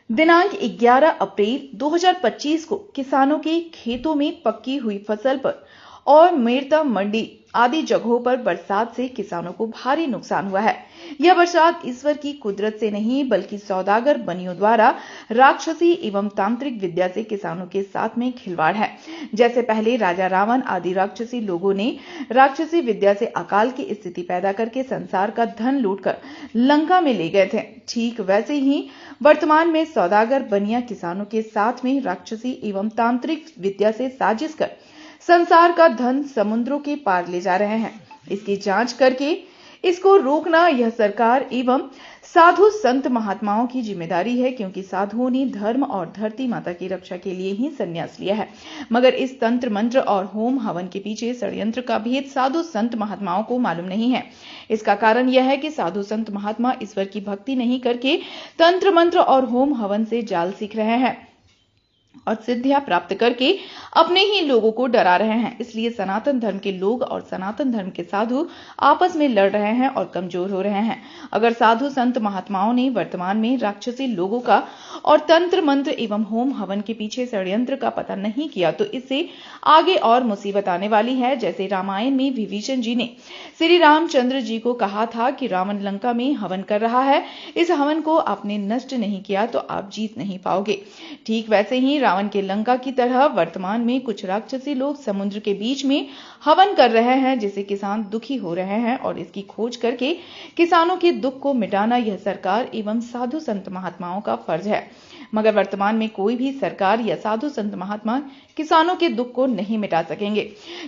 दिनांक 11 अप्रैल 2025 को किसानों के खेतों में पकी हुई फसल पर और मेरता मंडी आदि जगहों पर बरसात से किसानों को भारी नुकसान हुआ है। यह बरसात ईश्वर की कुदरत से नहीं बल्कि सौदागर बनियों द्वारा राक्षसी एवं तांत्रिक विद्या से किसानों के साथ में खिलवाड़ है। जैसे पहले राजा रावण आदि राक्षसी लोगों ने राक्षसी विद्या से अकाल की स्थिति पैदा करके संसार का धन लूटकर लंका में ले गए थे, ठीक वैसे ही वर्तमान में सौदागर बनिया किसानों के साथ में राक्षसी एवं तांत्रिक विद्या से साजिश कर संसार का धन समुद्रों के पार ले जा रहे हैं। इसकी जांच करके इसको रोकना यह सरकार एवं साधु संत महात्माओं की जिम्मेदारी है, क्योंकि साधुओं ने धर्म और धरती माता की रक्षा के लिए ही संन्यास लिया है। मगर इस तंत्र मंत्र और होम हवन के पीछे षड्यंत्र का भेद साधु संत महात्माओं को मालूम नहीं है। इसका कारण यह है कि साधु संत महात्मा ईश्वर की भक्ति नहीं करके तंत्र मंत्र और होम हवन से जाल सीख रहे हैं और सिद्धियां प्राप्त करके अपने ही लोगों को डरा रहे हैं। इसलिए सनातन धर्म के लोग और सनातन धर्म के साधु आपस में लड़ रहे हैं और कमजोर हो रहे हैं। अगर साधु संत महात्माओं ने वर्तमान में राक्षसी लोगों का और तंत्र मंत्र एवं होम हवन के पीछे षड्यंत्र का पता नहीं किया तो इससे आगे और मुसीबत आने वाली है। जैसे रामायण में विभीषण जी ने श्री रामचंद्र जी को कहा था कि रावण लंका में हवन कर रहा है, इस हवन को आपने नष्ट नहीं किया तो आप जीत नहीं पाओगे। ठीक वैसे ही रावण के लंका की तरह वर्तमान में कुछ राक्षसी लोग समुद्र के बीच में हवन कर रहे हैं, जिससे किसान दुखी हो रहे हैं और इसकी खोज करके किसानों के दुख को मिटाना यह सरकार एवं साधु संत महात्माओं का फर्ज है। मगर वर्तमान में कोई भी सरकार या साधु संत महात्मा किसानों के दुख को नहीं मिटा सकेंगे,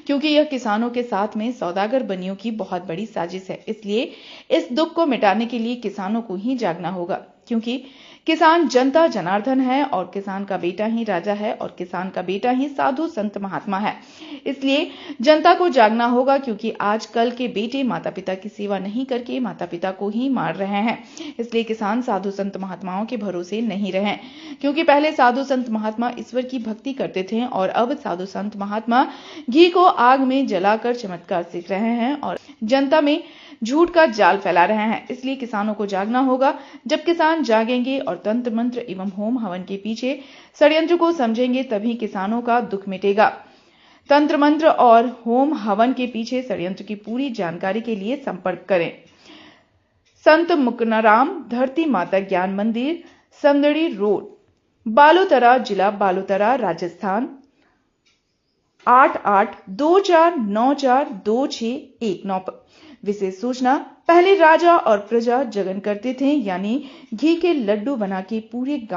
क्योंकि यह किसानों के साथ में सौदागर बनियों की बहुत बड़ी साजिश है। इसलिए इस दुख को मिटाने के लिए किसानों को ही जागना होगा, क्योंकि किसान जनता जनार्दन है और किसान का बेटा ही राजा है और किसान का बेटा ही साधु संत महात्मा है। इसलिए जनता को जागना होगा, क्योंकि आजकल के बेटे माता पिता की सेवा नहीं करके माता पिता को ही मार रहे हैं। इसलिए किसान साधु संत महात्माओं के भरोसे नहीं रहे, क्योंकि पहले साधु संत महात्मा ईश्वर की भक्ति करते थे और अब साधु संत महात्मा घी को आग में जलाकर चमत्कार सीख रहे हैं और जनता में झूठ का जाल फैला रहे हैं। इसलिए किसानों को जागना होगा। जब किसान जागेंगे और तंत्र मंत्र एवं होम हवन के पीछे षड्यंत्र को समझेंगे तभी किसानों का दुख मिटेगा। तंत्र मंत्र और होम हवन के पीछे षड्यंत्र की पूरी जानकारी के लिए संपर्क करें। संत मुकनाराम धरती माता ज्ञान मंदिर, समदड़ी रोड, बालोतरा, जिला बालोतरा, राजस्थान 8824942619 पर। विशेष सूचना, पहले राजा और प्रजा जगन करते थे, यानी घी के लड्डू बना के पूरे